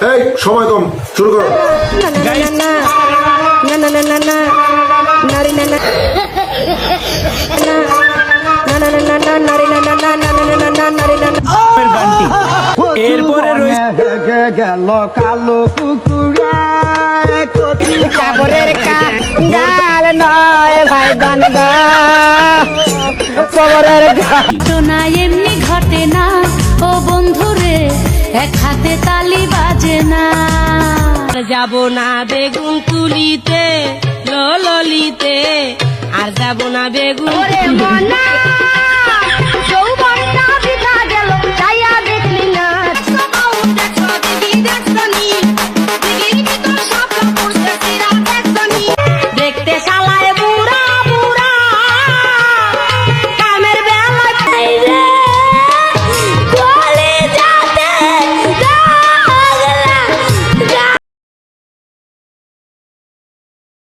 এই সময় কম, শুরু করো। এরপরে গেল কালো কুকুরা কাপড়ের গাল নয় ভাই গান কবরের ঘটনা এমনি ঘটে না ও বন্ধুরে, এক হাতে তালি বাজে না। যাব না বেগুন তুলিতে ললিতে, আর যাব না বেগুন